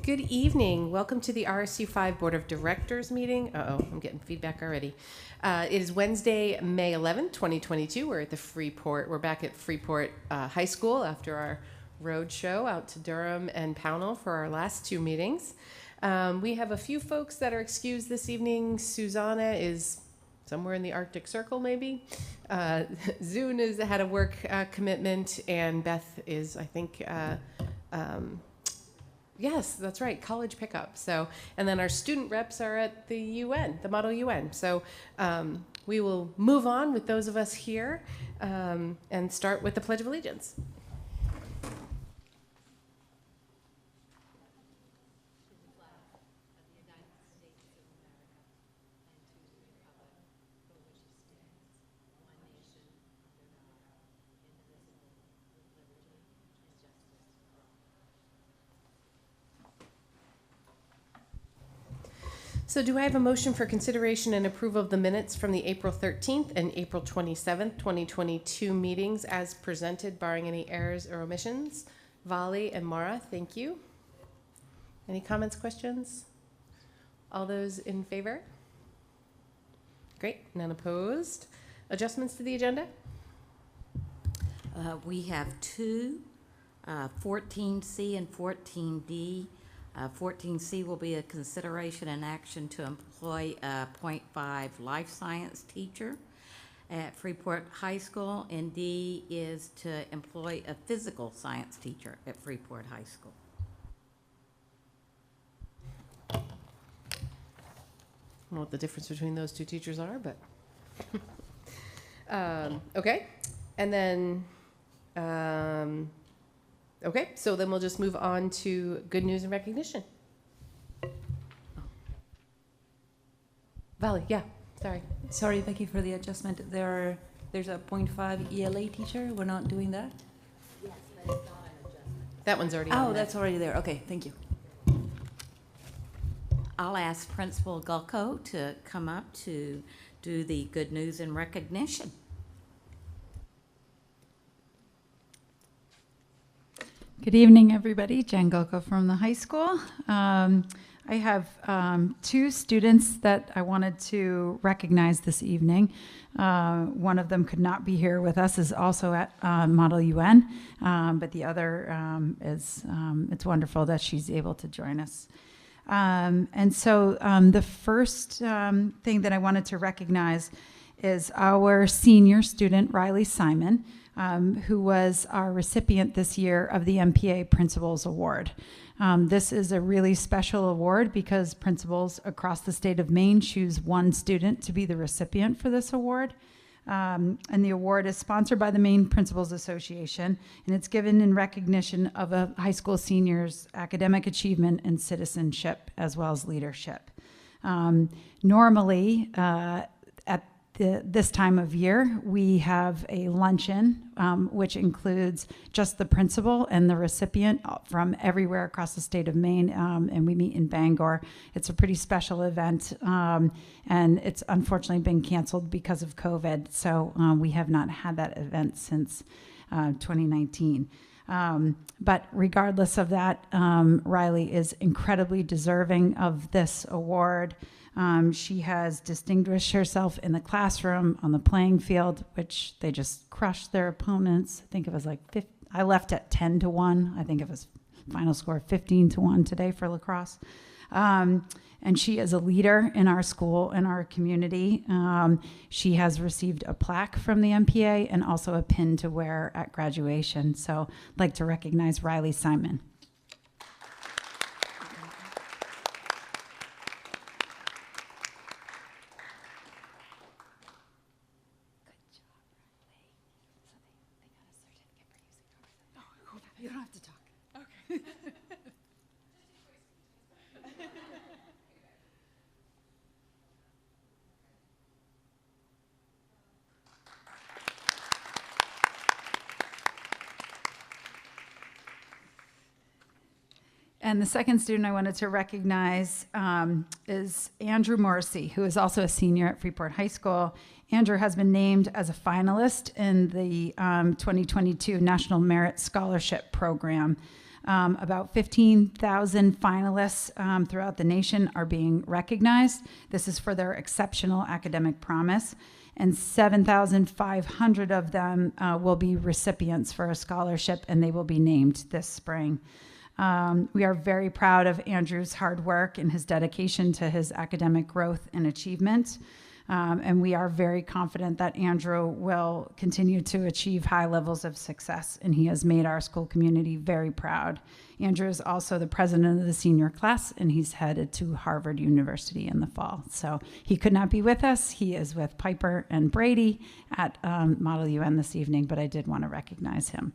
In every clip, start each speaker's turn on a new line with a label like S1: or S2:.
S1: Good evening. Welcome to the RSU5 Board of Directors meeting. I'm getting feedback already. It is Wednesday, May 11th, 2022. We're at the Freeport. We're back at Freeport High School after our road show out to Durham and Pownell for our last two meetings. We have a few folks that are excused this evening. Susanna is somewhere in the Arctic Circle, maybe. Zune has had a work commitment, and Beth is, I think, yes, that's right, college pickup. So, and then our student reps are at the UN, the Model UN. So we will move on with those of us here and start with the Pledge of Allegiance. So do I have a motion for consideration and approval of the minutes from the April 13th and April 27th, 2022 meetings as presented, barring any errors or omissions? Vali and Mara, thank you. Any comments, questions? All those in favor? Great, none opposed. Adjustments to the agenda?
S2: We have two, 14C and 14D. 14C will be a consideration and action to employ a .5 life science teacher at Freeport High School, and D is to employ a physical science teacher at Freeport High School.
S1: I don't know what the difference between those two teachers are, but okay. And then okay, so then we'll just move on to good news and recognition. Vali, yeah, sorry.
S3: Sorry, Becky, for the adjustment. There's a .5 ELA teacher. We're not doing that?
S2: Yes, but it's not an adjustment.
S1: That one's already on.
S3: Oh, that's already there. Okay, thank you.
S2: I'll ask Principal Gulko to come up to do the good news and recognition.
S4: Good evening, everybody. Jen Gulko from the high school. I have two students that I wanted to recognize this evening. One of them could not be here with us, is also at Model UN, but the other it's wonderful that she's able to join us. And so the first thing that I wanted to recognize is our senior student, Riley Simon, who was our recipient this year of the MPA Principals Award. This is a really special award because principals across the state of Maine choose one student to be the recipient for this award. And the award is sponsored by the Maine Principals Association, and it's given in recognition of a high school senior's academic achievement and citizenship, as well as leadership. Normally, at this time of year, we have a luncheon, which includes just the principal and the recipient from everywhere across the state of Maine, and we meet in Bangor. It's a pretty special event, and it's unfortunately been canceled because of COVID, so we have not had that event since 2019. But regardless of that, Riley is incredibly deserving of this award. She has distinguished herself in the classroom, on the playing field, which they just crushed their opponents. I think it was like I left at 10-1. I think it was final score 15-1 today for lacrosse. And she is a leader in our school and our community. She has received a plaque from the MPA and also a pin to wear at graduation. So I'd like to recognize Riley Simon.
S3: You don't have to talk. Okay.
S4: And the second student I wanted to recognize is Andrew Morrissey, who is also a senior at Freeport High School. Andrew has been named as a finalist in the 2022 National Merit Scholarship Program. About 15,000 finalists throughout the nation are being recognized. This is for their exceptional academic promise. And 7,500 of them will be recipients for a scholarship, and they will be named this spring. We are very proud of Andrew's hard work and his dedication to his academic growth and achievement. And we are very confident that Andrew will continue to achieve high levels of success, and he has made our school community very proud. Andrew is also the president of the senior class, and he's headed to Harvard University in the fall. So he could not be with us. He is with Piper and Brady at Model UN this evening, but I did want to recognize him.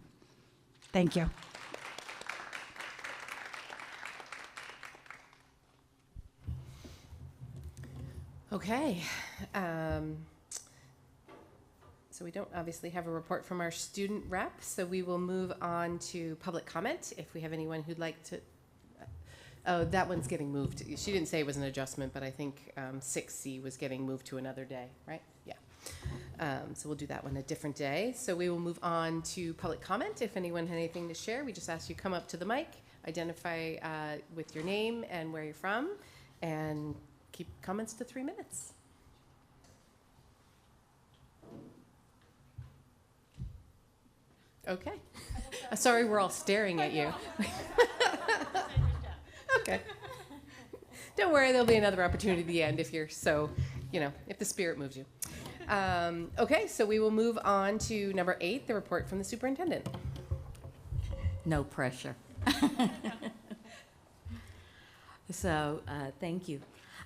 S4: Thank you.
S1: Okay. So we don't obviously have a report from our student rep, so we will move on to public comment. If we have anyone who'd like to, oh, that one's getting moved. She didn't say it was an adjustment, but I think 6C was getting moved to another day, right? Yeah. So we'll do that one a different day. So we will move on to public comment. If anyone had anything to share, we just ask you come up to the mic, identify with your name and where you're from, and keep comments to 3 minutes. Okay. Sorry, we're all staring at you. Okay. Don't worry, there'll be another opportunity at the end if you're so, if the spirit moves you. Okay, so we will move on to number 8, the report from the superintendent.
S2: No pressure. So, thank you.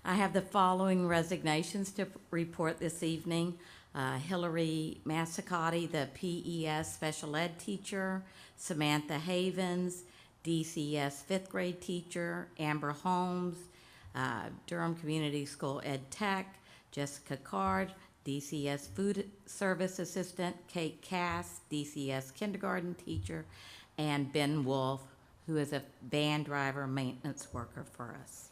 S2: I have the following resignations to report this evening. Hillary Massicotti, the PES special ed teacher, Samantha Havens, DCS 5th grade teacher, Amber Holmes, Durham Community School ed tech, Jessica Card, DCS food service assistant, Kate Cass, DCS kindergarten teacher, and Ben Wolf, who is a van driver maintenance worker for us.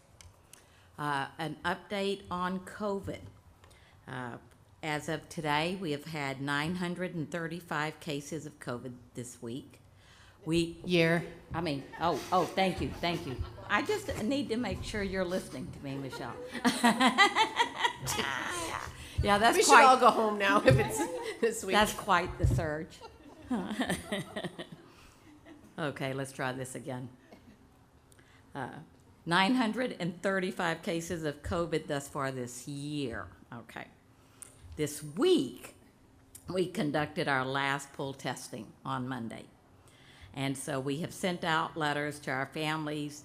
S2: An update on COVID. As of today, we have had 935 cases of COVID this week. Thank you. I just need to make sure you're listening to me, Michelle. Yeah, that's
S1: we should all go home now if it's this week.
S2: That's quite the surge. Okay, let's try this again. 935 cases of COVID thus far this year. Okay. This week, we conducted our last pool testing on Monday. And so we have sent out letters to our families,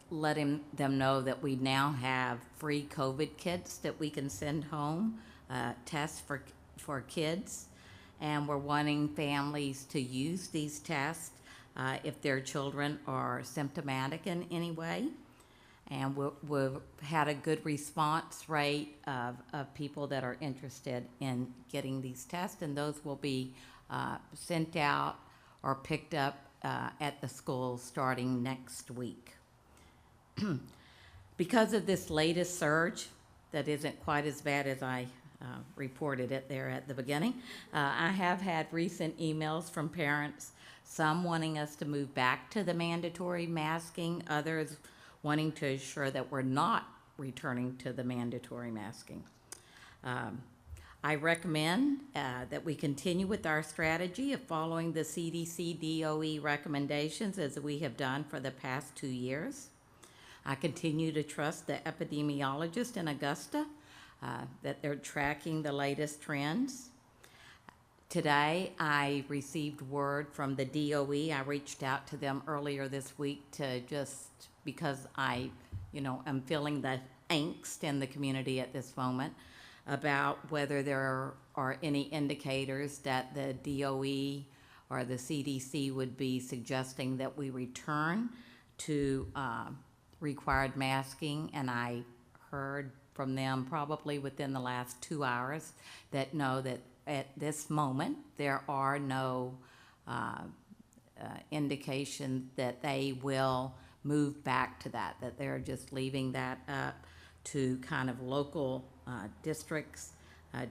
S2: letting them know that we now have free COVID kits that we can send home, tests for kids. And we're wanting families to use these tests if their children are symptomatic in any way. And we've had a good response rate of people that are interested in getting these tests, and those will be sent out or picked up at the schools starting next week. Because of this latest surge that isn't quite as bad as I reported it there at the beginning, I have had recent emails from parents, some wanting us to move back to the mandatory masking, others wanting to ensure that we're not returning to the mandatory masking. I recommend that we continue with our strategy of following the CDC DOE recommendations as we have done for the past 2 years. I continue to trust the epidemiologist in Augusta that they're tracking the latest trends. Today, I received word from the DOE. I reached out to them earlier this week to because I, am feeling the angst in the community at this moment about whether there are any indicators that the DOE or the CDC would be suggesting that we return to required masking, and I heard from them probably within the last 2 hours that no, that at this moment there are no indication that they will move back to that they're just leaving that up to kind of local districts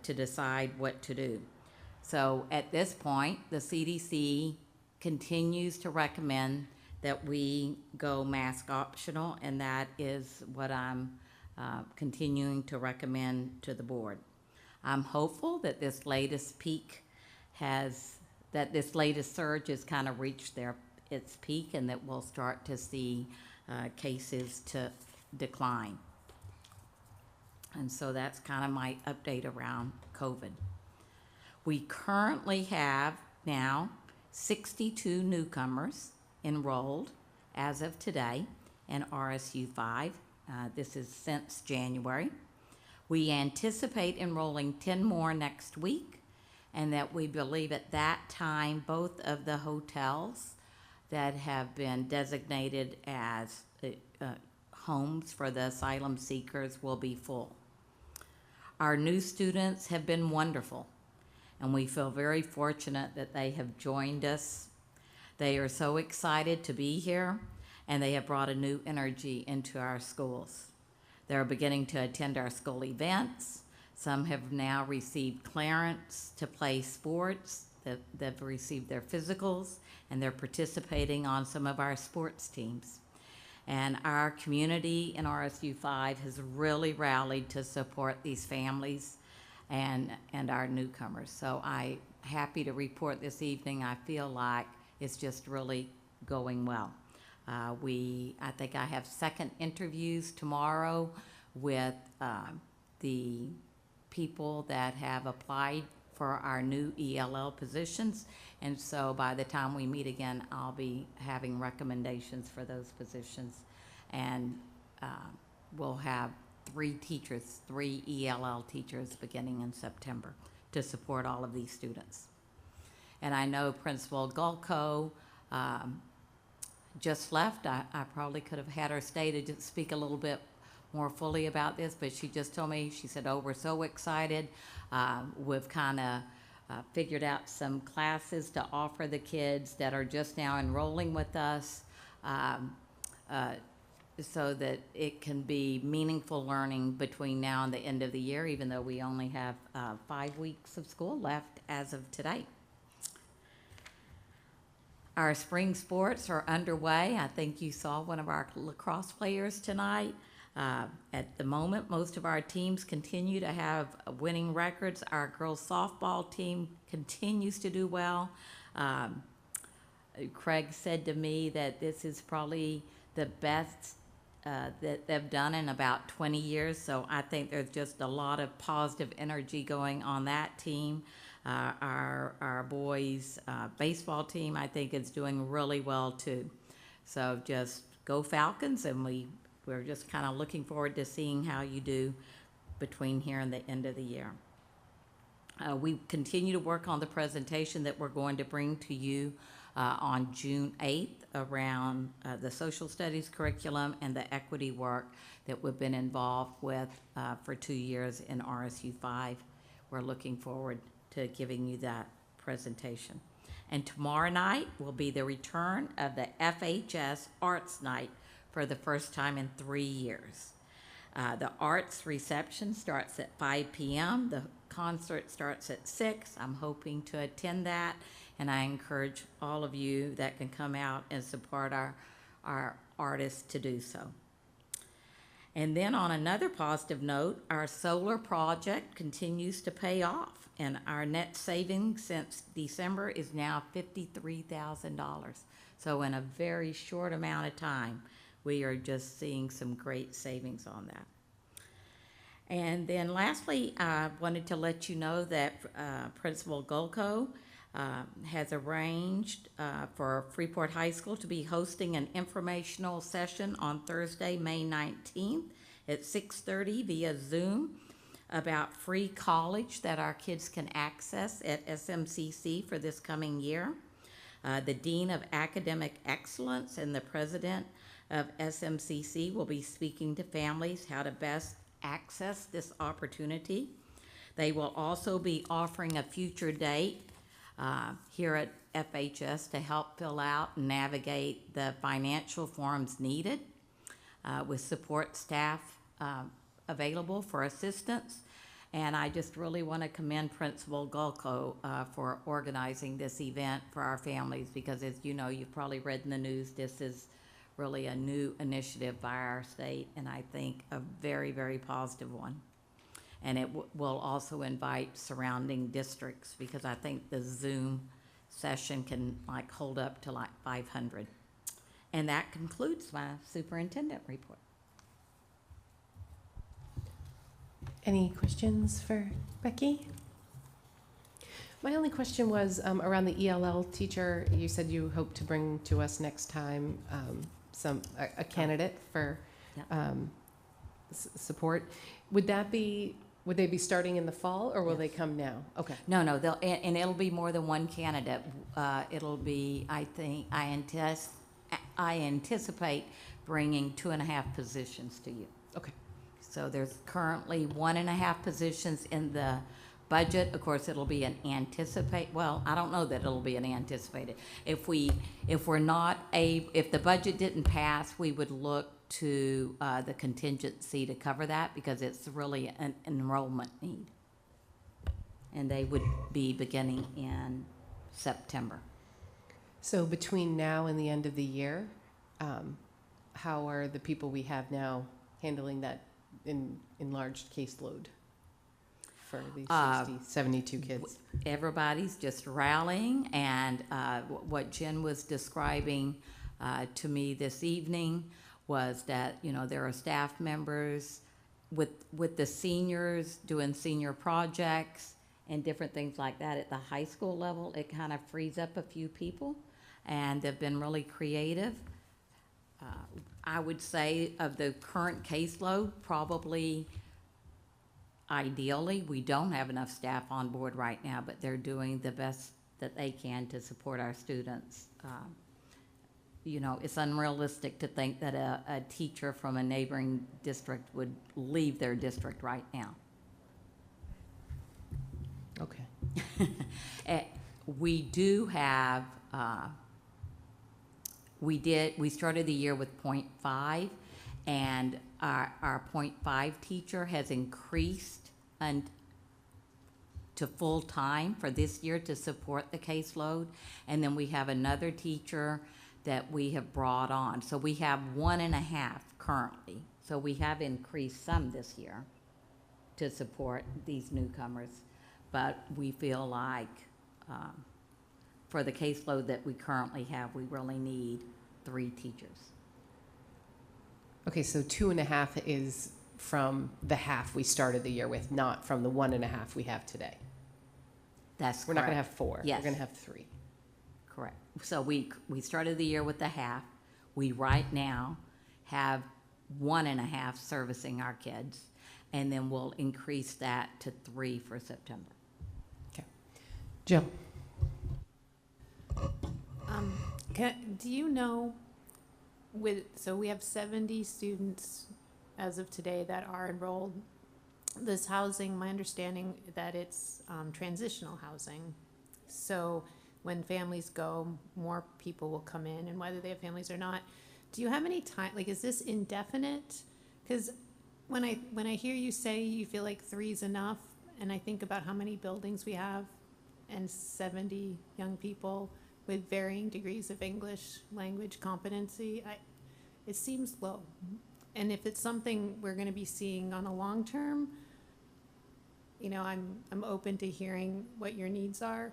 S2: to decide what to do. So at this point, the CDC continues to recommend that we go mask optional, and that is what I'm continuing to recommend to the board. I'm hopeful that this latest this latest surge has kind of reached its peak, and that we'll start to see cases to decline. And so that's kind of my update around COVID. We currently have now 62 newcomers enrolled as of today in RSU5. This is since January. We anticipate enrolling 10 more next week, and that we believe at that time both of the hotels that have been designated as homes for the asylum seekers will be full. Our new students have been wonderful, and we feel very fortunate that they have joined us. They are so excited to be here, and they have brought a new energy into our schools. They're beginning to attend our school events. Some have now received clearance to play sports. They've received their physicals, and they're participating on some of our sports teams. And our community in RSU5 has really rallied to support these families and our newcomers. So I'm happy to report this evening, I feel like it's just really going well. I think I have second interviews tomorrow with the people that have applied for our new ELL positions. And so by the time we meet again, I'll be having recommendations for those positions. And we'll have 3 ELL teachers beginning in September to support all of these students. And I know Principal Gulko just left. I probably could have had her stay to just speak a little bit more fully about this, but she just told me, she said, oh, we're so excited. We've kind of figured out some classes to offer the kids that are just now enrolling with us so that it can be meaningful learning between now and the end of the year, even though we only have 5 weeks of school left as of today. Our spring sports are underway. I think you saw one of our lacrosse players tonight. At the moment, most of our teams continue to have winning records. Our girls softball team continues to do well. Craig said to me that this is probably the best that they've done in about 20 years. So I think there's just a lot of positive energy going on that team. Our boys baseball team, I think, is doing really well too. So just go Falcons, and we're just kind of looking forward to seeing how you do between here and the end of the year. We continue to work on the presentation that we're going to bring to you on June 8th around the social studies curriculum and the equity work that we've been involved with for 2 years in RSU5. We're looking forward to giving you that presentation. And tomorrow night will be the return of the FHS Arts Night for the first time in 3 years. The arts reception starts at 5 p.m. The concert starts at 6. I'm hoping to attend that, and I encourage all of you that can come out and support our artists to do so. And then on another positive note, our solar project continues to pay off, and our net savings since December is now $53,000. So in a very short amount of time, we are just seeing some great savings on that. And then lastly, I wanted to let you know that Principal Gulko has arranged for Freeport High School to be hosting an informational session on Thursday, May 19th at 6:30 via Zoom about free college that our kids can access at SMCC for this coming year. The Dean of Academic Excellence and the President of SMCC will be speaking to families how to best access this opportunity. They will also be offering a future date here at FHS to help fill out and navigate the financial forms needed with support staff available for assistance. And I just really want to commend Principal Gulko for organizing this event for our families, because as you know, you've probably read in the news, this is really a new initiative by our state, and I think a very, very positive one. And it will also invite surrounding districts, because I think the Zoom session can like hold up to like 500. And that concludes my superintendent report.
S1: Any questions for Becky? My only question was around the ELL teacher. You said you hope to bring to us next time a candidate for
S2: Yeah.
S1: support. Would they be starting in the fall, or will they come now? Okay.
S2: No, and it'll be more than one candidate. It'll be, I anticipate bringing 2.5 positions to you.
S1: Okay.
S2: So there's currently 1.5 positions in the budget. Of course, it'll be an well, I don't know that it'll be an anticipated. If the budget didn't pass, we would look to the contingency to cover that, because it's really an enrollment need. And they would be beginning in September.
S1: So between now and the end of the year, how are the people we have now handling that enlarged caseload for these 72 kids?
S2: Everybody's just rallying, and what Jen was describing to me this evening was that, you know, there are staff members with the seniors doing senior projects and different things like that at the high school level. It kind of frees up a few people, and they've been really creative. I would say of the current caseload, probably ideally, we don't have enough staff on board right now, but they're doing the best that they can to support our students. You know, it's unrealistic to think that a teacher from a neighboring district would leave their district right now.
S1: Okay.
S2: We do have, we started the year with 0.5, and our 0.5 teacher has increased to full time for this year to support the caseload. And then we have another teacher that we have brought on. So we have 1.5 currently. So we have increased some this year to support these newcomers. But we feel like for the caseload that we currently have, we really need 3 teachers.
S1: Okay, so 2.5 is from the half we started the year with, not from the 1.5 we have today.
S2: That's correct.
S1: We're not going to have 4.
S2: Yes.
S1: We're going to have 3.
S2: Correct. So we started the year with the half. We right now have 1.5 servicing our kids, and then we'll increase that to 3 for September.
S1: Okay. Jill.
S5: Do you know, so we have 70 students as of today that are enrolled. This housing, my understanding that it's transitional housing. So when families go, more people will come in, and whether they have families or not. Do you have any time, like, is this indefinite? Because when I hear you say you feel like 3 is enough, and I think about how many buildings we have and 70 young people with varying degrees of English language competency, it seems low. And if it's something we're going to be seeing on a long term, you know, I'm open to hearing what your needs are,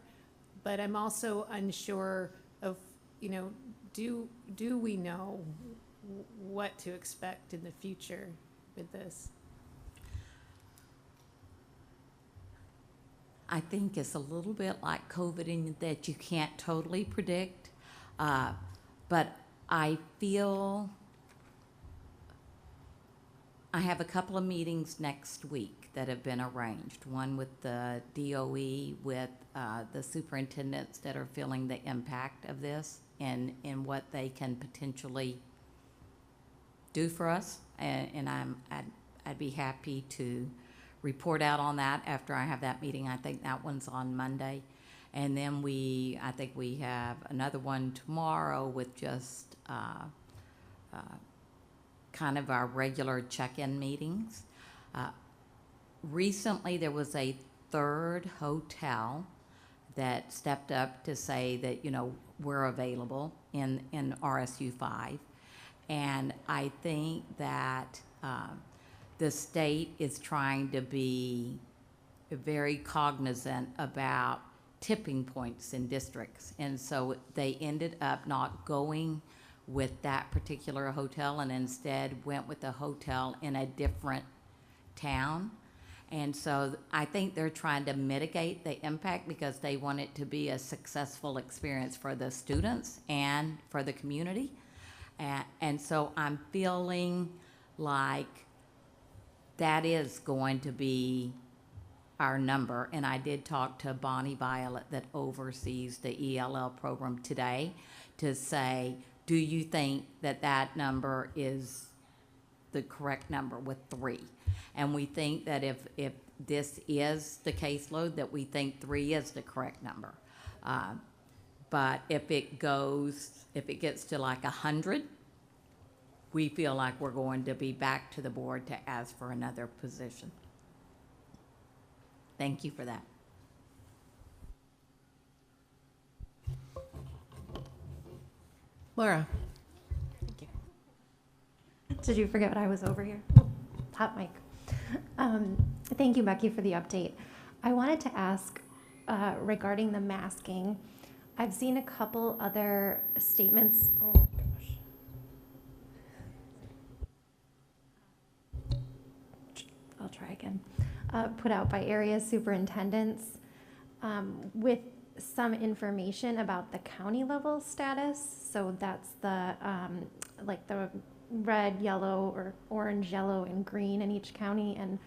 S5: but I'm also unsure of, you know, do we know what to expect in the future with this?
S2: I think it's a little bit like COVID in that you can't totally predict, but I feel I have a couple of meetings next week that have been arranged. One with the DOE, with the superintendents that are feeling the impact of this and what they can potentially do for us. And I'd be happy to report out on that after I have that meeting. I think that one's on Monday. And then I think we have another one tomorrow with just kind of our regular check-in meetings. Recently, there was a third hotel that stepped up to say that, we're available in RSU5. And I think that the state is trying to be very cognizant about tipping points in districts. And so they ended up not going with that particular hotel and instead went with a hotel in a different town. And so I think they're trying to mitigate the impact because they want it to be a successful experience for the students and for the community. And so I'm feeling like that is going to be our number. And I did talk to Bonnie Violet that oversees the ELL program today to say, do you think that that number is the correct number with 3? And we think that if this is the caseload, that we think 3 is the correct number. But if it gets to like 100, we feel like we're going to be back to the board to ask for another position. Thank you for that.
S1: Laura.
S6: Did you forget I was over here? Hot mic. Thank you, Becky, for the update. I wanted to ask regarding the masking. I've seen a couple other statements. Oh gosh. I'll try again. Put out by area superintendents with some information about the county level status. So that's the like the red, yellow, or orange, yellow, and green in each county. And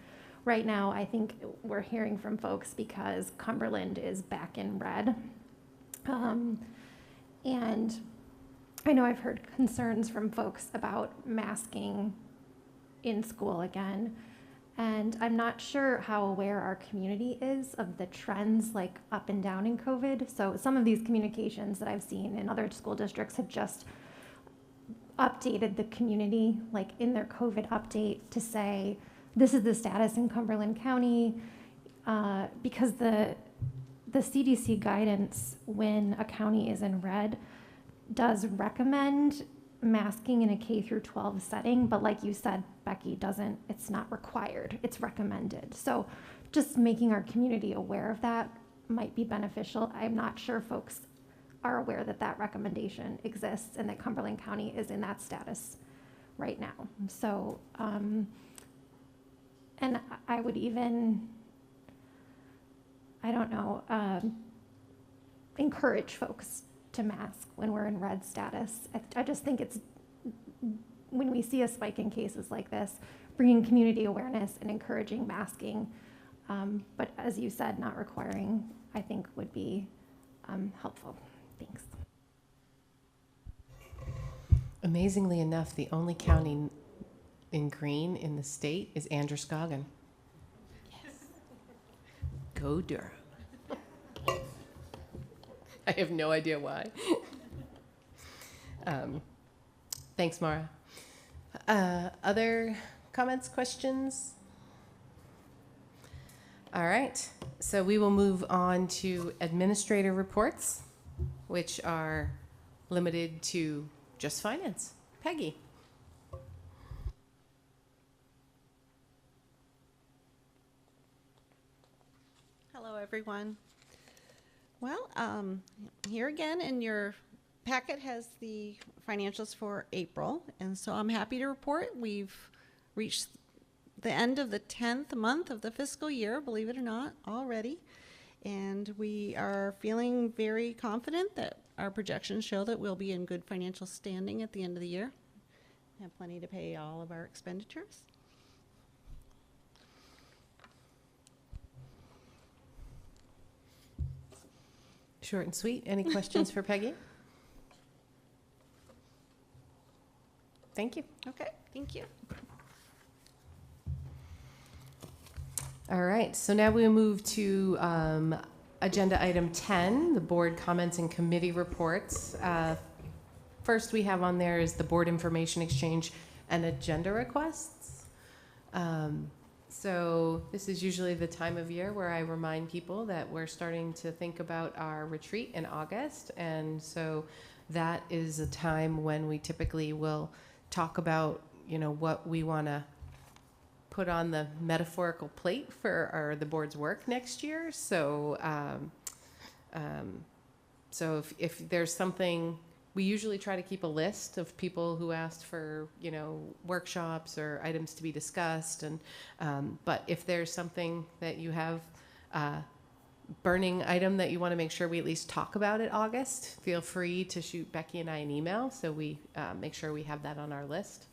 S6: right now, I think we're hearing from folks because Cumberland is back in red. And I know I've heard concerns from folks about masking in school again. And I'm not sure how aware our community is of the trends like up and down in COVID. So some of these communications that I've seen in other school districts have just updated the community, like in their COVID update, to say this is the status in Cumberland County, because the CDC guidance when a county is in red does recommend masking in a K through 12 setting, but like you said, Becky, it's not required, it's recommended. So just making our community aware of that might be beneficial. I'm not sure folks are aware that that recommendation exists and that Cumberland County is in that status right now. So, and I would even, I don't know, encourage folks to mask when we're in red status. I just think it's, when we see a spike in cases like this, bringing community awareness and encouraging masking, but as you said, not requiring, I think would be helpful. Thanks.
S1: Amazingly enough, the only county in green in the state is Androscoggin. Yes. Go Durham. I have no idea why. Thanks, Mara. Other comments, questions? All right, so we will move on to administrator reports, which are limited to just finance. Peggy.
S7: Hello, everyone. Well, here again in your packet has the financials for April, and so I'm happy to report we've reached the end of the 10th month of the fiscal year, believe it or not, already. And we are feeling very confident that our projections show that we'll be in good financial standing at the end of the year. We have plenty to pay all of our expenditures.
S1: Short and sweet. Any questions for Peggy? Thank you.
S7: Okay, thank you.
S1: All right, so now we'll move to Agenda item 10, the board comments and committee reports. First we have on there is the board information exchange and agenda requests. So this is usually the time of year where I remind people that we're starting to think about our retreat in August. And so that is a time when we typically will talk about, what we want to put on the metaphorical plate for the board's work next year. So, if there's something, we usually try to keep a list of people who asked for, workshops or items to be discussed. And, but if there's something that you have, burning item that you want to make sure we at least talk about in August, feel free to shoot Becky and I an email so we make sure we have that on our list,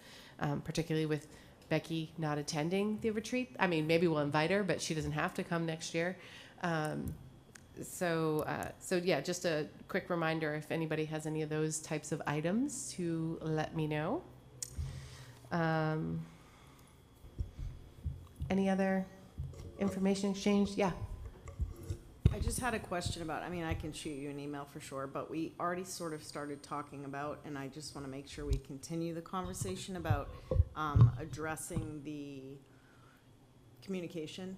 S1: particularly with Becky not attending the retreat. I mean, maybe we'll invite her, but she doesn't have to come next year. So yeah, just a quick reminder, if anybody has any of those types of items, to let me know. Any other information exchange? Yeah.
S7: I just had a question about, I can shoot you an email for sure, but we already sort of started talking about, and I just want to make sure we continue the conversation about addressing the communication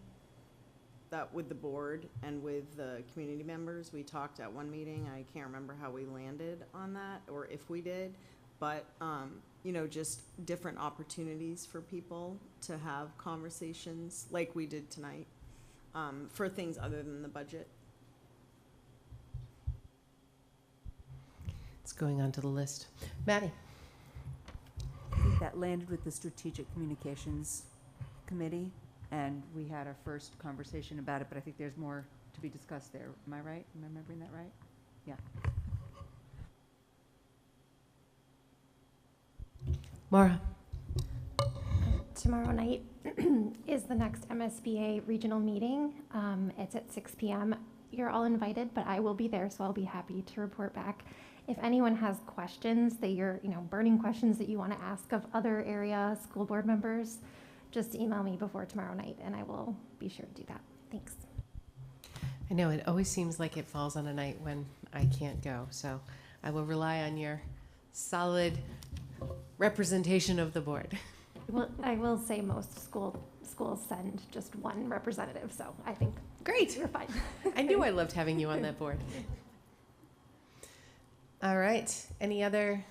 S7: that with the board and with the community members. We talked at one meeting, I can't remember how we landed on that, or if we did, but, just different opportunities for people to have conversations like we did tonight. For things other than the budget.
S1: It's going on to the list. Maddie?
S8: I think that landed with the Strategic Communications Committee, and we had our first conversation about it, but I think there's more to be discussed there. Am I right? Am I remembering that right? Yeah.
S1: Maura?
S6: Tomorrow night is the next MSBA regional meeting. It's at 6 p.m. You're all invited, but I will be there, so I'll be happy to report back. If anyone has questions that you're, burning questions that you want to ask of other area school board members, just email me before tomorrow night, and I will be sure to do that. Thanks.
S1: I know it always seems like it falls on a night when I can't go, so I will rely on your solid representation of the board.
S6: Well, I will say most schools send just one representative, so I think
S1: Great.
S6: you're fine.
S1: I knew I loved having you on that board. All right. Any other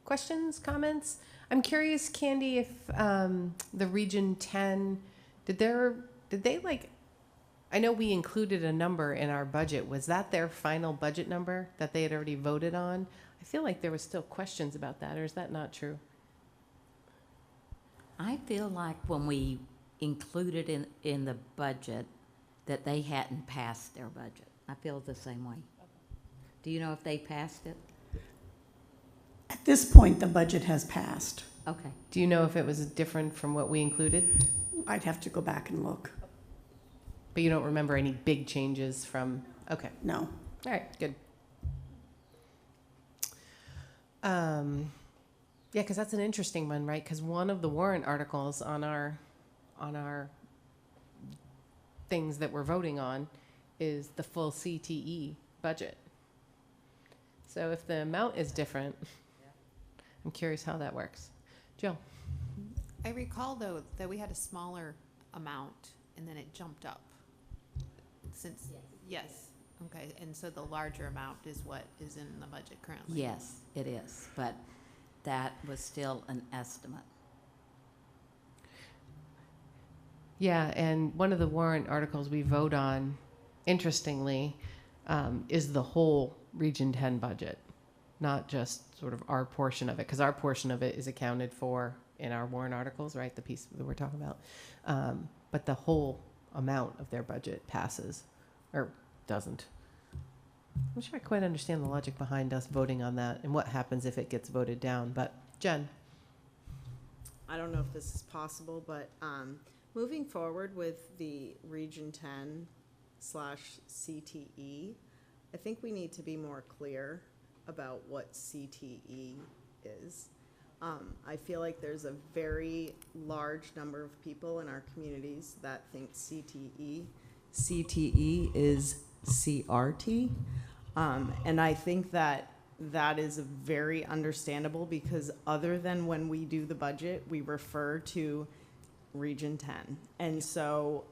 S1: questions, comments? I'm curious, Candy, if the Region 10, did they I know we included a number in our budget. Was that their final budget number that they had already voted on? I feel like there was still questions about that, or is that not true?
S2: I feel like when we included in the budget that they hadn't passed their budget. I feel the same way. Do you know if they passed it?
S9: At this point, the budget has passed.
S2: Okay.
S1: Do you know if it was different from what we included?
S9: I'd have to go back and look.
S1: But you don't remember any big changes from, okay.
S9: No.
S1: All right, good. Yeah, because that's an interesting one, right? Because one of the warrant articles on our things that we're voting on is the full CTE budget. So if the amount is different, I'm curious how that works. Jill?
S5: I recall, though, that we had a smaller amount, and then it jumped up. Since, yes, okay, and so the larger amount is what is in the budget currently?
S2: Yes, it is, but that was still an estimate.
S1: Yeah, and one of the warrant articles we vote on, interestingly, is the whole Region 10 budget, not just sort of our portion of it, because our portion of it is accounted for in our warrant articles, right, the piece that we're talking about. But the whole amount of their budget passes, or doesn't. I'm sure I quite understand the logic behind us voting on that and what happens if it gets voted down, but Jen?
S7: I don't know if this is possible, but moving forward with the Region 10/CTE, I think we need to be more clear about what CTE is. I feel like there's a very large number of people in our communities that think CTE is
S10: CRT. And I think that that is very understandable because other than when we do the budget, we refer to Region 10. And so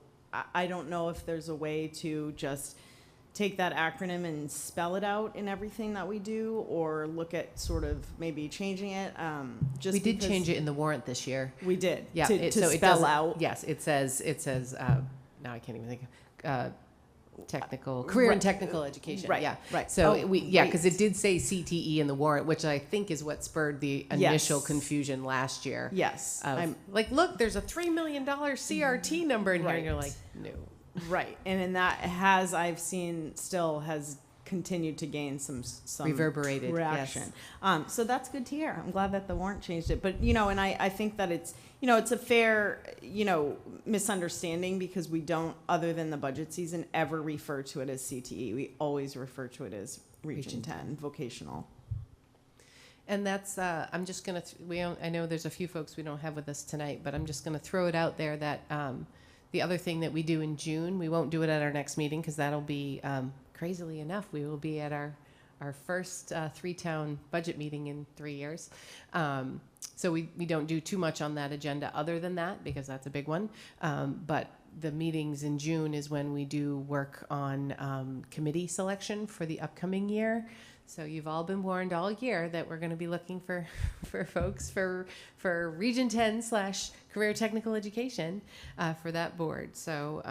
S10: I don't know if there's a way to just take that acronym and spell it out in everything that we do, or look at sort of maybe changing it.
S1: We did change it in the warrant this year.
S10: We did.
S1: Yeah,
S10: To
S1: so it
S10: spell
S1: doesn't-
S10: out.
S1: Yes, it says, now I can't even think of, technical, career and technical education.
S10: Right,
S1: Yeah.
S10: right.
S1: So
S10: Oh,
S1: yeah, because
S10: great.
S1: it did say CTE in the warrant, which I think is what spurred the initial
S10: Yes.
S1: confusion last year.
S10: Yes.
S1: Of, like, look, there's a $3 million CRT number in here, and you're
S10: Right.
S1: like, no.
S10: Right, and in that I've seen still has continued to gain some
S1: Reverberated,
S10: traction.
S1: yes.
S10: So that's good to hear. I'm glad that the warrant changed it. But and I think that it's it's a fair misunderstanding because we don't, other than the budget season, ever refer to it as CTE. We always refer to it as Region 10 vocational.
S1: And that's, I'm just gonna, I know there's a few folks we don't have with us tonight, but I'm just gonna throw it out there that the other thing that we do in June, we won't do it at our next meeting because that'll be, crazily enough, we will be at our first three-town budget meeting in 3 years. So we don't do too much on that agenda other than that because that's a big one. But the meetings in June is when we do work on committee selection for the upcoming year. So you've all been warned all year that we're going to be looking for folks for Region 10/Career Technical Education for that board. So,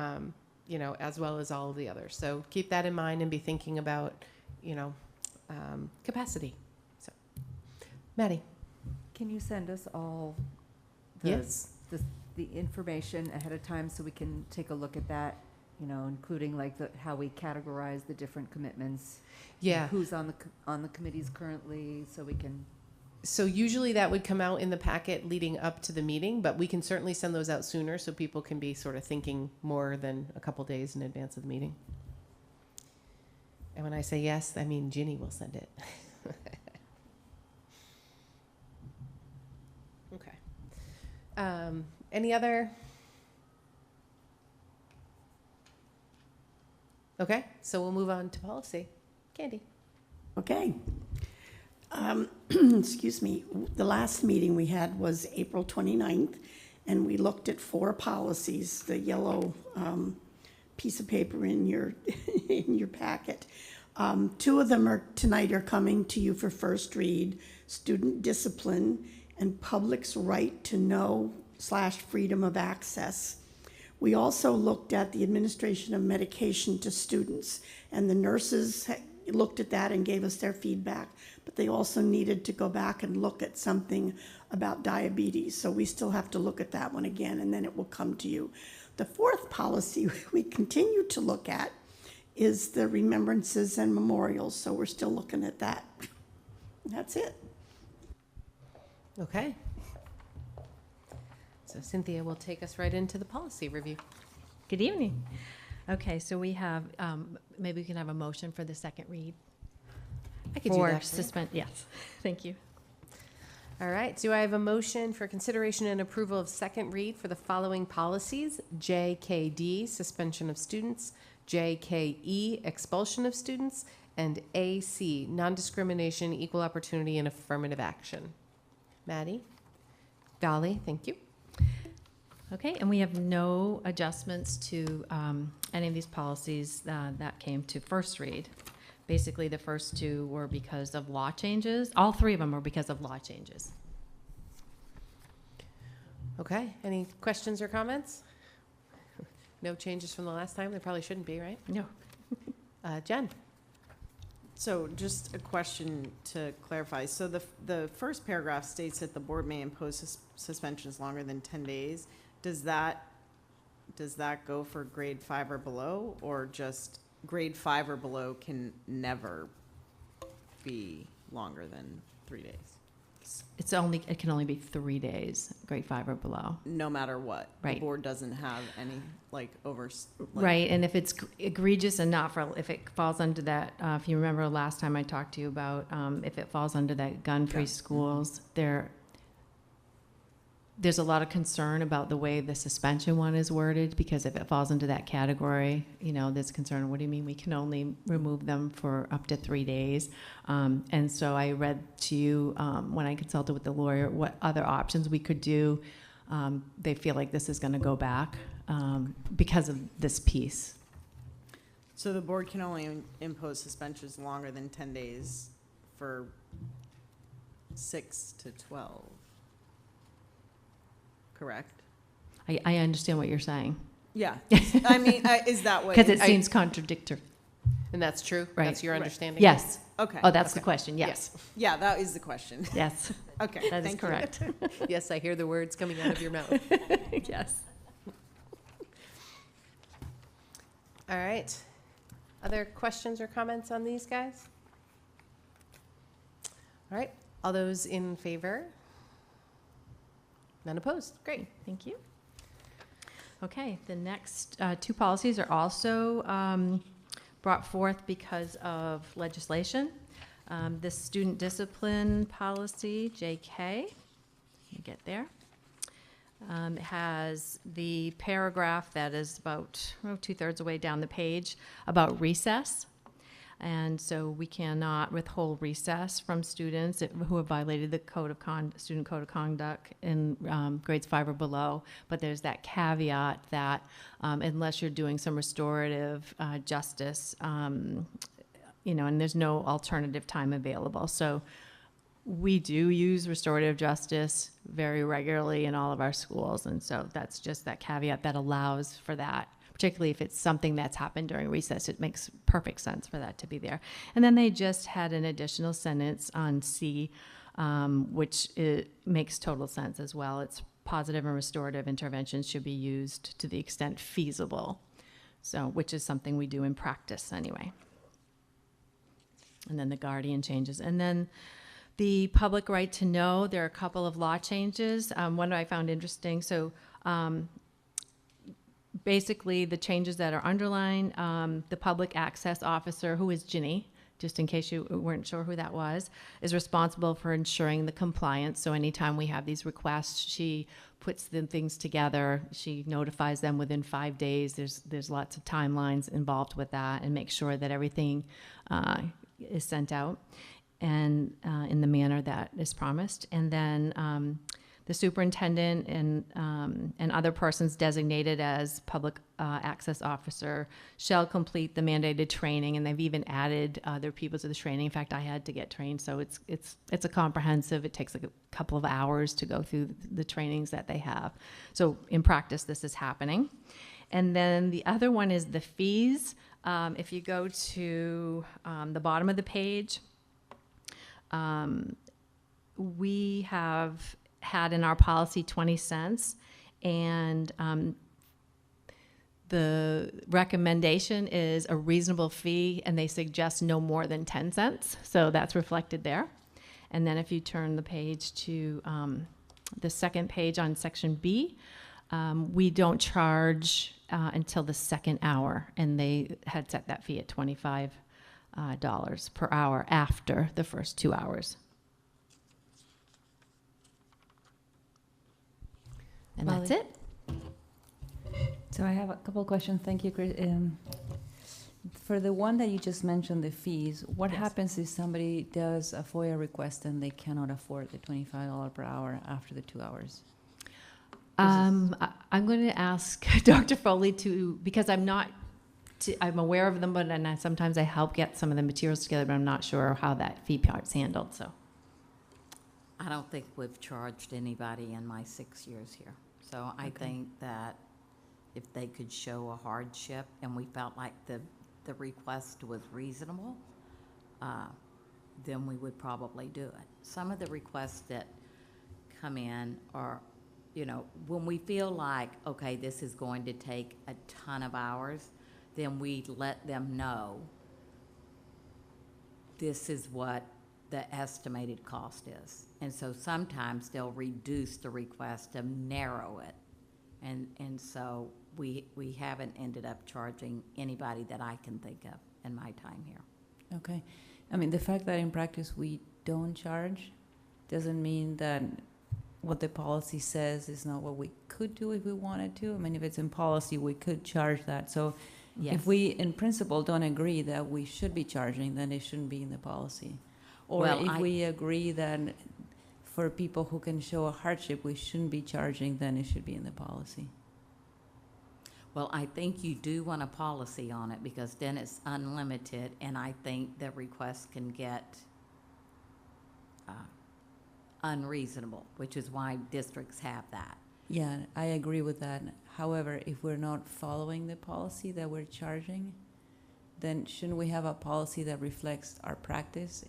S1: as well as all of the others. So keep that in mind and be thinking about, capacity. So, Maddie.
S8: Can you send us all
S1: Yes.
S8: the information ahead of time so we can take a look at that, including like how we categorize the different commitments?
S1: Yeah.
S8: Who's on the committees currently, so we can.
S1: So usually that would come out in the packet leading up to the meeting, but we can certainly send those out sooner so people can be sort of thinking more than a couple days in advance of the meeting. And when I say yes, I mean Ginny will send it. Okay. Any other? Okay, so we'll move on to policy. Candy.
S9: Okay. Excuse me. The last meeting we had was April 29th, and we looked at 4 policies, the yellow piece of paper in your in your packet. 2 of them tonight are coming to you for first read: student discipline and public's right to know / freedom of access. We also looked at the administration of medication to students, and the nurses looked at that and gave us their feedback, but they also needed to go back and look at something about diabetes. So we still have to look at that one again, and then it will come to you. The 4th policy we continue to look at is the remembrances and memorials. So we're still looking at that. That's it.
S1: Okay. So Cynthia will take us right into the policy review.
S11: Good evening. Okay, so we have, maybe we can have a motion for the second read.
S1: I could do
S11: For
S1: that.
S11: suspend, yes, thank you.
S1: All right. Do I have a motion for consideration and approval of second read for the following policies? JKD, suspension of students; JKE, expulsion of students; and AC, non-discrimination, equal opportunity, and affirmative action. Maddie? Dolly, thank you.
S11: Okay, and we have no adjustments to any of these policies that came to first read. Basically, the first 2 were because of law changes. All 3 of them were because of law changes.
S1: Okay. Any questions or comments? No changes from the last time? There probably shouldn't be, right?
S11: No.
S1: Jen?
S10: So just a question to clarify. So the first paragraph states that the board may impose suspensions longer than 10 days. Does that go for grade 5 or below, or just grade 5 or below can never be longer than 3 days?
S11: It can only be 3 days, grade 5 or below.
S10: No matter what.
S11: Right.
S10: The board doesn't have any
S11: Right, and if it's egregious and not for, if it falls under that, if you remember last time I talked to you about, if it falls under that gun-free schools, there's a lot of concern about the way the suspension one is worded, because if it falls into that category, there's concern, what do you mean we can only remove them for up to 3 days? And so I read to you, when I consulted with the lawyer, what other options we could do. They feel like this is going to go back because of this piece.
S10: So the board can only impose suspensions longer than 10 days for 6 to 12. Correct?
S11: I understand what you're saying.
S10: Yeah. I mean, is that what?
S11: Because it seems contradictory.
S1: And that's true?
S11: Right.
S1: That's your
S10: Right.
S1: understanding?
S10: Okay.
S11: Yes. Oh, that's the
S1: Okay.
S11: question. Yes.
S10: Yeah, that is the question.
S11: Yes.
S10: Okay.
S11: That is
S10: thank you.
S11: correct.
S1: Yes, I hear the words coming out of your mouth.
S11: Yes.
S1: All right. Other questions or comments on these guys? All right. All those in favor? None opposed. Great.
S11: Thank you. Okay, the next two policies are also brought forth because of legislation. The student discipline policy, JK, let me get there, has the paragraph that is about 2/3 away down the page about recess. And so we cannot withhold recess from students who have violated the student code of conduct in grades 5 or below. But there's that caveat that unless you're doing some restorative justice, and there's no alternative time available. So we do use restorative justice very regularly in all of our schools. And so that's just that caveat that allows for that. Particularly if it's something that's happened during recess, it makes perfect sense for that to be there. And then they just had an additional sentence on C, which makes total sense as well. It's positive and restorative interventions should be used to the extent feasible, so which is something we do in practice anyway. And then the guardian changes. And then the public right to know, there are a couple of law changes. One I found interesting. So basically, the changes that are underlined, the public access officer, who is Ginny, just in case you weren't sure who that was, is responsible for ensuring the compliance. So anytime we have these requests, she puts the things together. She notifies them within 5 days. There's lots of timelines involved with that, and make sure that everything is sent out and in the manner that is promised. And then the superintendent and other persons designated as public access officer shall complete the mandated training, and they've even added other people to the training. In fact, I had to get trained, so it's a comprehensive. It takes like a couple of hours to go through the trainings that they have. So in practice, this is happening. And then the other one is the fees. If you go to the bottom of the page, we have had in our policy 20 cents, and the recommendation is a reasonable fee, and they suggest no more than 10 cents. So that's reflected there. And then if you turn the page to the second page on section B, we don't charge until the second hour, and they had set that fee at $25 per hour after the first 2 hours. And that's it.
S3: So I have a couple of questions. Thank you, Chris. For the one that you just mentioned, the fees, what
S11: Yes.
S3: happens if somebody does a FOIA request and they cannot afford the $25 per hour after the 2 hours?
S11: I'm going to ask Dr. Foley because I'm aware of them, but sometimes I help get some of the materials together, but I'm not sure how that fee part's handled, so.
S2: I don't think we've charged anybody in my 6 years here. So I think that if they could show a hardship and we felt like the request was reasonable, then we would probably do it. Some of the requests that come in are, when we feel like, okay, this is going to take a ton of hours, then we let them know this is what the estimated cost is. And so sometimes they'll reduce the request to narrow it. And so we haven't ended up charging anybody that I can think of in my time here.
S3: Okay. I mean, the fact that in practice we don't charge doesn't mean that what the policy says is not what we could do if we wanted to. I mean, if it's in policy, we could charge that. So
S2: Yes.
S3: if we, in principle, don't agree that we should be charging, then it shouldn't be in the policy. Or
S2: Well,
S3: if we agree that for people who can show a hardship, we shouldn't be charging, then it should be in the policy.
S2: Well, I think you do want a policy on it because then it's unlimited, and I think the requests can get unreasonable, which is why districts have that.
S3: Yeah, I agree with that. However, if we're not following the policy that we're charging, then shouldn't we have a policy that reflects our practice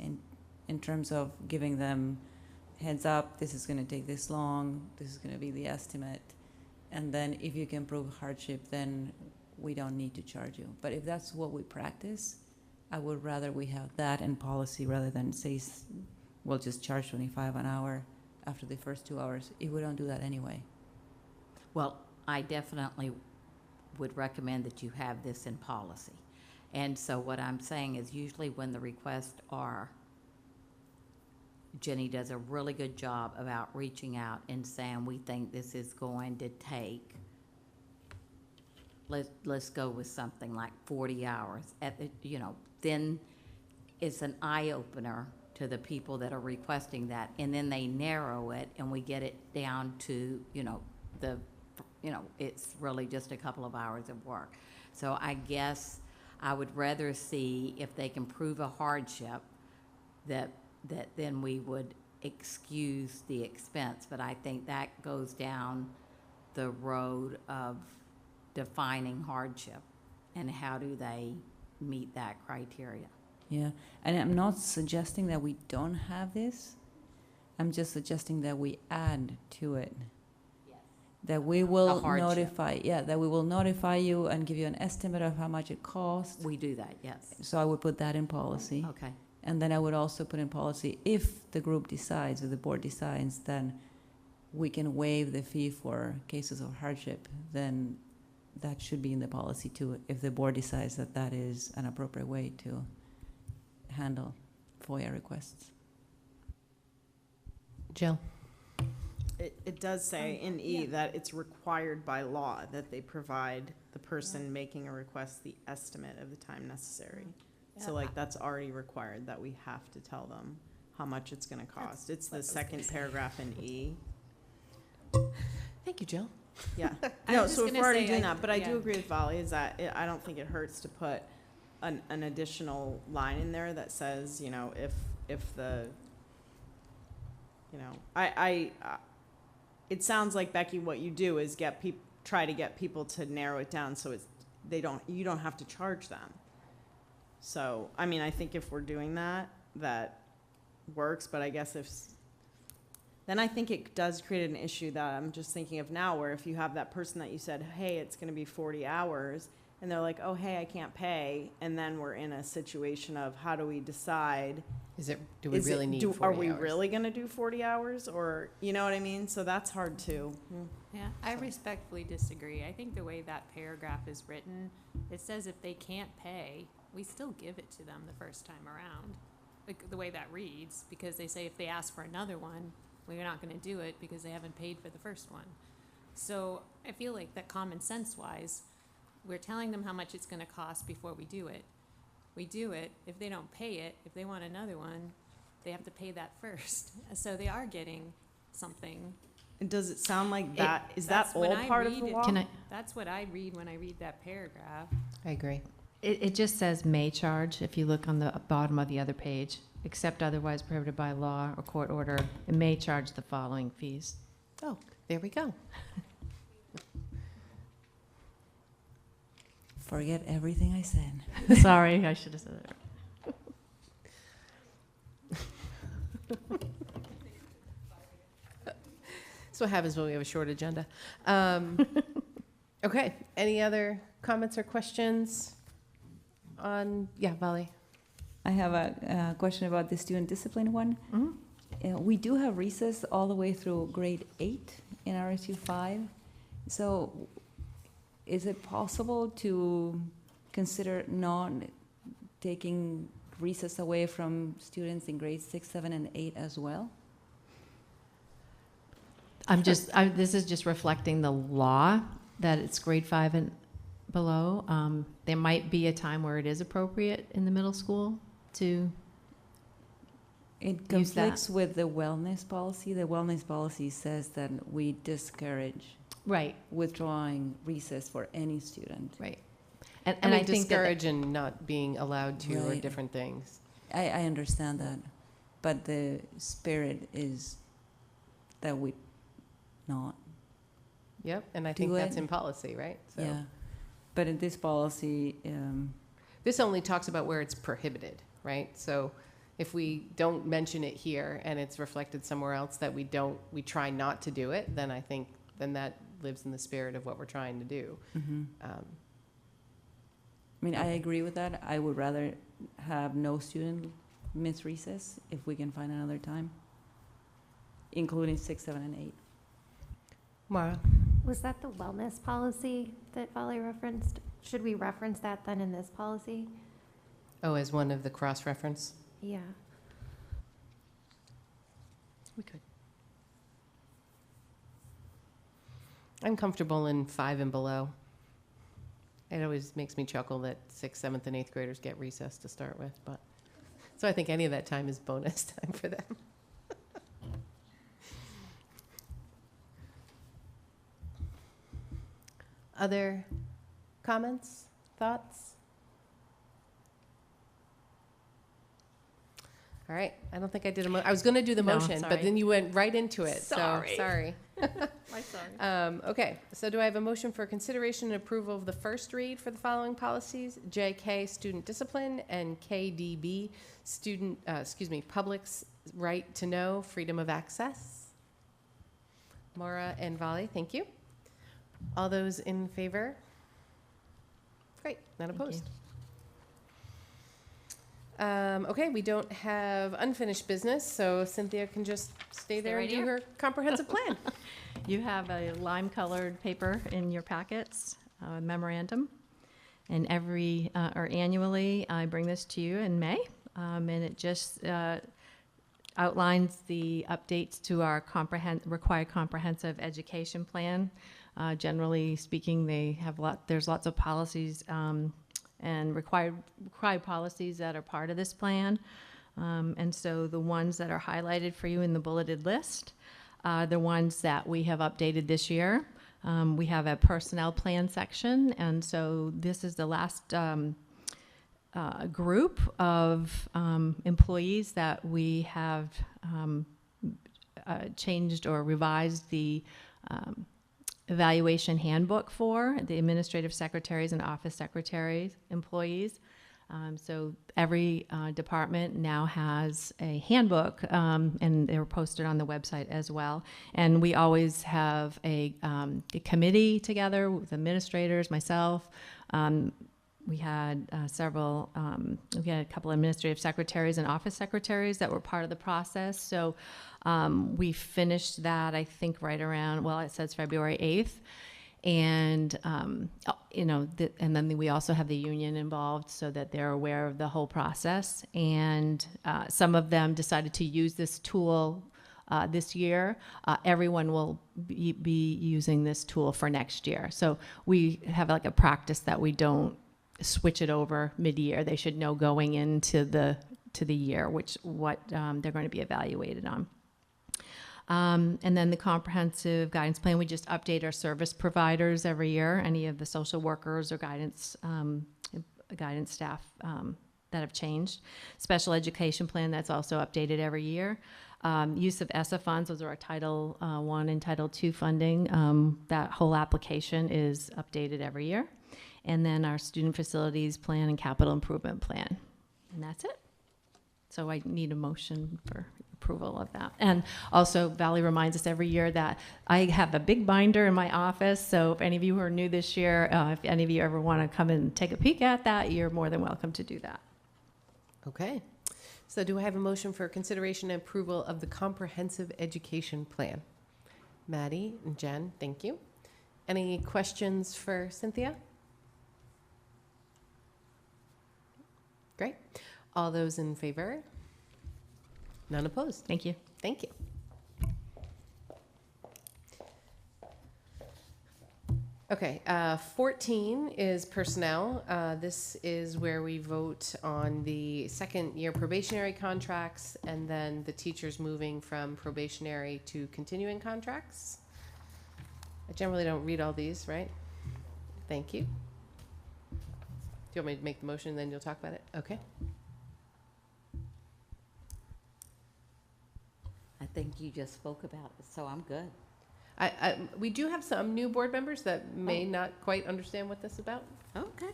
S3: in terms of giving them heads up, this is gonna take this long, this is gonna be the estimate, and then if you can prove hardship, then we don't need to charge you. But if that's what we practice, I would rather we have that in policy rather than say, we'll just charge 25 an hour after the first 2 hours, if we don't do that anyway.
S2: Well, I definitely would recommend that you have this in policy. And so what I'm saying is usually when the requests are, Jenny does a really good job about reaching out and saying, we think this is going to take, let's go with something like 40 hours. Then it's an eye-opener to the people that are requesting that, and then they narrow it, and we get it down to, it's really just a couple of hours of work. So I guess I would rather see if they can prove a hardship that then we would excuse the expense. But I think that goes down the road of defining hardship and how do they meet that criteria.
S3: Yeah, and I'm not suggesting that we don't have this. I'm just suggesting that we add to it.
S2: Yes.
S3: That we will
S2: hardship.
S3: notify, that we will notify you and give you an estimate of how much it costs.
S2: We do that, yes.
S3: So I would put that in policy.
S2: Okay.
S3: And then I would also put in policy, if the group decides or the board decides, then we can waive the fee for cases of hardship, then that should be in the policy too, if the board decides that that is an appropriate way to handle FOIA requests.
S1: Jill?
S10: It does say in E that it's required by law that they provide the person making a request the estimate of the time necessary. So like that's already required, that we have to tell them how much it's gonna cost. It's the second paragraph in E.
S1: Thank you, Jill.
S10: Yeah.
S5: I
S10: No,
S5: was just
S10: so if
S5: gonna
S10: we're already
S5: say,
S10: doing that, but I
S5: yeah.
S10: do agree with Vali, is that I don't think it hurts to put an additional line in there that says, if the, it sounds like, Becky, what you do is try to get people to narrow it down so you don't have to charge them. So, I mean, I think if we're doing that, that works, but I guess then I think it does create an issue that I'm just thinking of now, where if you have that person that you said, hey, it's gonna be 40 hours, and they're like, oh, hey, I can't pay, and then we're in a situation of how do we decide?
S1: Do we really need 40
S10: Are we
S1: hours?
S10: really gonna do 40 hours, or, you know what I mean? So that's hard too.
S5: Yeah, I respectfully disagree. I think the way that paragraph is written, it says if they can't pay, we still give it to them the first time around. Like the way that reads, because they say if they ask for another one, we're not gonna do it because they haven't paid for the first one. So I feel like that common sense wise, we're telling them how much it's gonna cost before we do it. We do it, if they don't pay it, if they want another one, they have to pay that first. So they are getting something.
S10: And does it sound like that, is that
S5: That's when
S10: all
S5: I
S10: part of
S5: read
S10: the
S5: it.
S10: law?
S5: That's what I read when I read that paragraph.
S1: I agree.
S11: It just says may charge, if you look on the bottom of the other page, except otherwise prohibited by law or court order, it may charge the following fees.
S1: Oh, there we go.
S3: Forget everything I said.
S11: Sorry, I should have said that.
S1: That's what happens when we have a short agenda. Okay, any other comments or questions on, Vali?
S3: I have a question about the student discipline one. We do have recess all the way through grade 8 in RSU5. So is it possible to consider not taking recess away from students in grades 6, 7, and 8 as well?
S11: This is just reflecting the law, that it's grade 5 and below. There might be a time where it is appropriate in the middle school to
S3: It
S11: use that.
S3: conflicts with the wellness policy. The wellness policy says that we discourage
S11: Right,
S3: withdrawing recess for any student.
S11: right.
S1: And
S11: I
S1: I
S11: think that-
S1: discourage and not being allowed to or
S3: Right.
S1: different things.
S3: I understand that, but the spirit is that we not,
S1: Yep, and I think
S3: Do
S1: that's
S3: it.
S1: in policy, right? So
S3: yeah. But in this policy,
S1: this only talks about where it's prohibited, right? So if we don't mention it here and it's reflected somewhere else that we try not to do it, then I think then that lives in the spirit of what we're trying to do.
S3: I mean, I agree with that. I would rather have no student miss recess if we can find another time, including 6, 7, and 8.
S1: Mara?
S6: Was that the wellness policy that Valerie referenced? Should we reference that then in this policy?
S1: Oh, as one of the cross-reference?
S6: Yeah.
S1: We could. I'm comfortable in 5 and below. It always makes me chuckle that 6th, 7th, and 8th graders get recess to start with, but, so I think any of that time is bonus time for them. Other comments, thoughts? All right, I don't think I did I was gonna do the
S11: No,
S1: motion, but
S11: sorry.
S1: then you went right into it, so,
S11: Sorry.
S1: sorry.
S11: My sorry.
S1: Okay, so do I have a motion for consideration and approval of the first read for the following policies? JK, student discipline, and KDB, public's right to know, freedom of access. Maura and Vali, thank you. All those in favor? Great, not
S11: Thank you.
S1: opposed. Okay, we don't have unfinished business, so Cynthia can just stay there
S11: right
S1: and do
S11: here.
S1: her comprehensive plan.
S11: You have a lime-colored paper in your packets, a memorandum. And annually, I bring this to you in May. And it just outlines the updates to our required comprehensive education plan. Generally speaking, there's lots of policies and required policies that are part of this plan. And so the ones that are highlighted for you in the bulleted list are the ones that we have updated this year. We have a personnel plan section, and so this is the last group of employees that we have changed or revised the evaluation handbook for the administrative secretaries and office secretaries, employees. So every department now has a handbook, and they're posted on the website as well. And we always have a committee together with administrators, myself. We had we had a couple of administrative secretaries and office secretaries that were part of the process. So we finished that, I think, right around, it says February 8th. And, and then we also have the union involved so that they're aware of the whole process. And some of them decided to use this tool this year. Everyone will be using this tool for next year. So we have like a practice that we don't switch it over mid-year. They should know going into the year what they're going to be evaluated on. And then the comprehensive guidance plan, we just update our service providers every year, any of the social workers or guidance staff that have changed. Special education plan, that's also updated every year. Use of ESSA funds, those are our Title I and Title II funding. That whole application is updated every year. And then our student facilities plan and capital improvement plan. And that's it. So I need a motion for approval of that. And also, Valley reminds us every year that I have a big binder in my office, so if any of you who are new this year, if any of you ever want to come and take a peek at that, you're more than welcome to do that.
S1: Okay. So do I have a motion for consideration and approval of the comprehensive education plan? Maddie and Jen, thank you. Any questions for Cynthia? Great. All those in favor? None opposed.
S11: Thank you.
S1: Thank you. Okay, 14 is personnel. This is where we vote on the second year probationary contracts and then the teachers moving from probationary to continuing contracts. I generally don't read all these, right? Thank you. Do you want me to make the motion and then you'll talk about it? Okay.
S2: I think you just spoke about it, so I'm good.
S1: We do have some new board members that may not quite understand what this is about.
S2: Okay.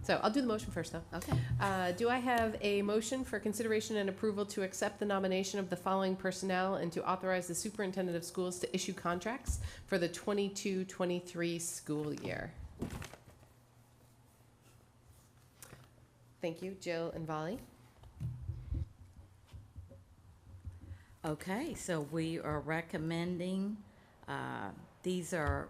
S1: So I'll do the motion first, though.
S2: Okay.
S1: Do I have a motion for consideration and approval to accept the nomination of the following personnel and to authorize the superintendent of schools to issue contracts for the 22-23 school year? Thank you, Jill and Volley.
S2: Okay, so we are recommending, these are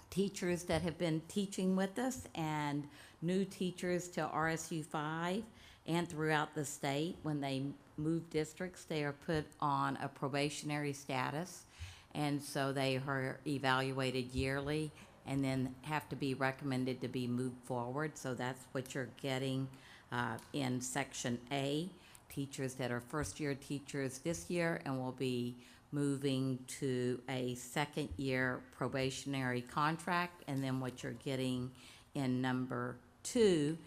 S2: teachers that have been teaching with us and new teachers to RSU5 and throughout the state. When they move districts, they are put on a probationary status, and so they are evaluated yearly and then have to be recommended to be moved forward. So that's what you're getting in Section A. Teachers that are first-year teachers this year and will be moving to a second-year probationary contract. And then what you're getting in number 2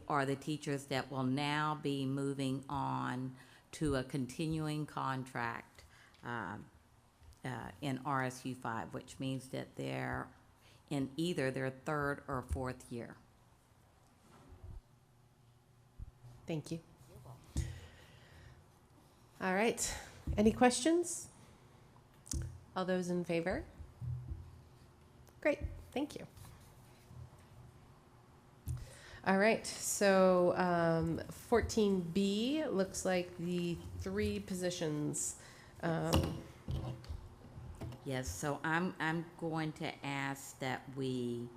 S2: are the teachers that will now be moving on to a continuing contract in RSU5, which means that they're in either their third or fourth year.
S1: Thank you. All right. Any questions? All those in favor? Great. Thank you. All right. So 14B looks like the 3 positions.
S2: Yes, so I'm going to ask that we,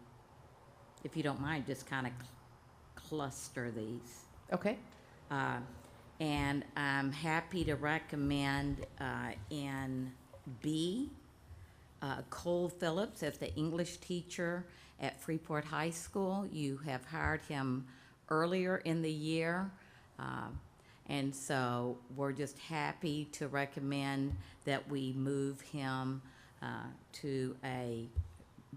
S2: if you don't mind, just kind of cluster these.
S1: Okay.
S2: And I'm happy to recommend in B, Cole Phillips as the English teacher at Freeport High School. You have hired him earlier in the year, and so we're just happy to recommend that we move him to a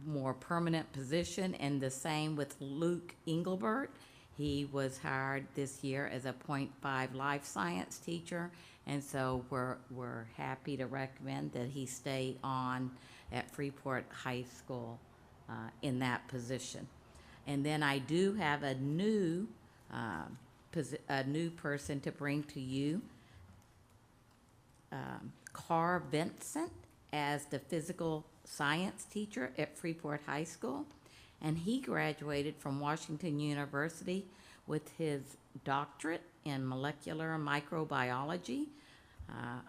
S2: more permanent position, and the same with Luke Engelbert. He was hired this year as a .5 life science teacher, and so we're happy to recommend that he stay on at Freeport High School in that position. And then I do have a new person to bring to you, Carr Vincent, as the physical science teacher at Freeport High School. And he graduated from Washington University with his doctorate in molecular microbiology.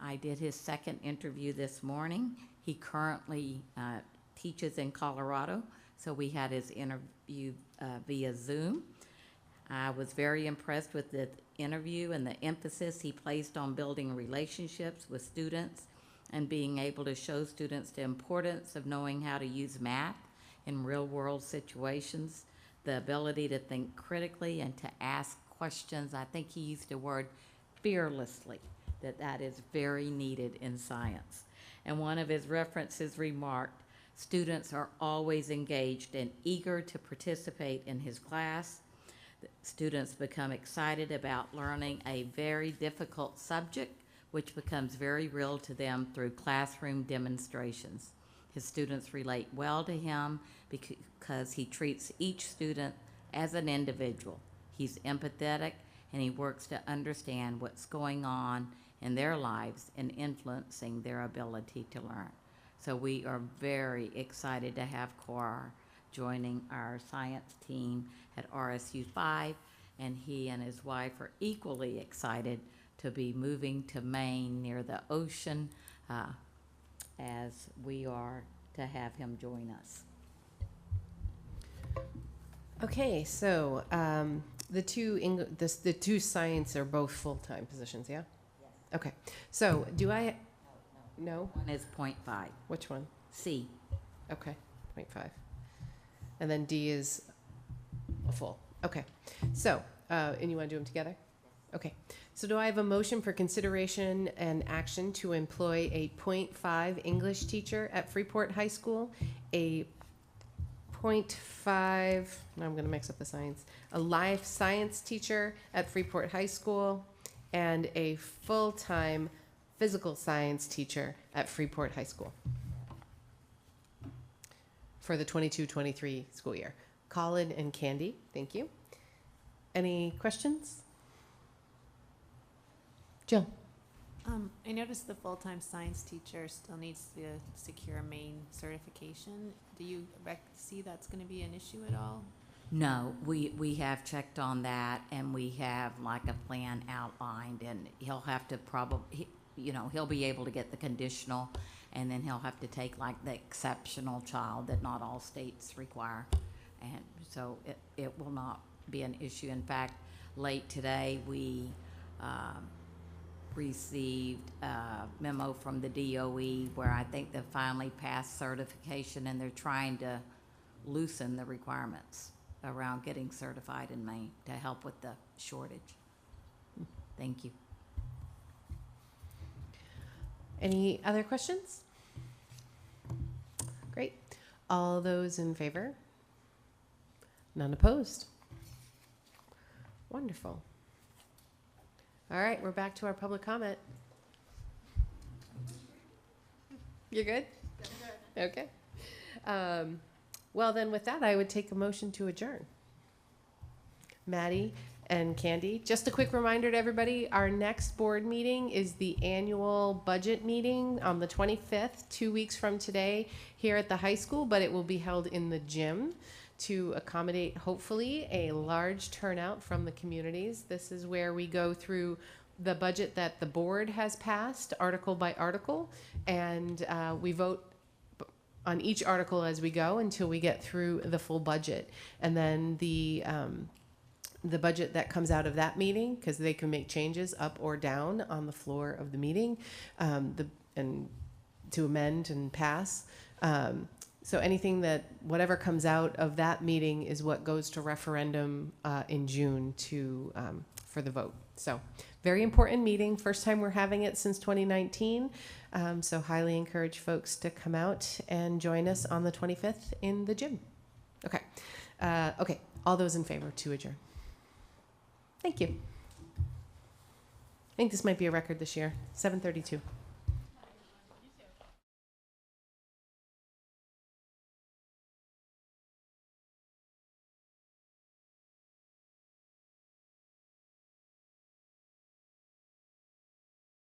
S2: I did his second interview this morning. He currently teaches in Colorado, so we had his interview via Zoom. I was very impressed with the interview and the emphasis he placed on building relationships with students and being able to show students the importance of knowing how to use math in real-world situations, the ability to think critically and to ask questions. I think he used the word fearlessly, that is very needed in science. And one of his references remarked, students are always engaged and eager to participate in his class. Students become excited about learning a very difficult subject, which becomes very real to them through classroom demonstrations. His students relate well to him because he treats each student as an individual. He's empathetic and he works to understand what's going on in their lives and influencing their ability to learn. So we are very excited to have Carr joining our science team at RSU5, and he and his wife are equally excited to be moving to Maine near the ocean, as we are to have him join us.
S1: Okay, so the two science are both full-time positions, yeah?
S2: Yes.
S1: Okay, so do I? No.
S2: One is .5.
S1: Which one?
S2: C.
S1: Okay, 0.5. And then D is a full. Okay. So, and you want to do them together? Okay. So do I have a motion for consideration and action to employ a 0.5 English teacher at Freeport High School, a 0.5, now I'm going to mix up the science, a life science teacher at Freeport High School, and a full-time physical science teacher at Freeport High School for the 22-23 school year. Colin and Candy, thank you. Any questions? Jill?
S5: I noticed the full-time science teacher still needs to secure Maine certification. Do you see that's going to be an issue at all?
S2: No, we have checked on that, and we have like a plan outlined, and he'll have to he'll be able to get the conditional, and then he'll have to take like the exceptional child that not all states require. And so it will not be an issue. In fact, late today, we received a memo from the DOE where I think they finally passed certification, and they're trying to loosen the requirements around getting certified in Maine to help with the shortage. Thank you.
S1: Any other questions? Great. All those in favor? None opposed? Wonderful. All right, we're back to our public comment. You're good? Okay. Well, then with that, I would take a motion to adjourn. Maddie and Candy, just a quick reminder to everybody, our next board meeting is the annual budget meeting on the 25th, 2 weeks from today, here at the high school, but it will be held in the gym to accommodate, hopefully, a large turnout from the communities. This is where we go through the budget that the board has passed, article by article, and we vote on each article as we go until we get through the full budget. And then the budget that comes out of that meeting, because they can make changes up or down on the floor of the meeting, and to amend and pass. So anything whatever comes out of that meeting is what goes to referendum in June for the vote. So very important meeting. First time we're having it since 2019. So highly encourage folks to come out and join us on the 25th in the gym. Okay. Okay. All those in favor to adjourn. Thank you. I think this might be a record this year. 7:32.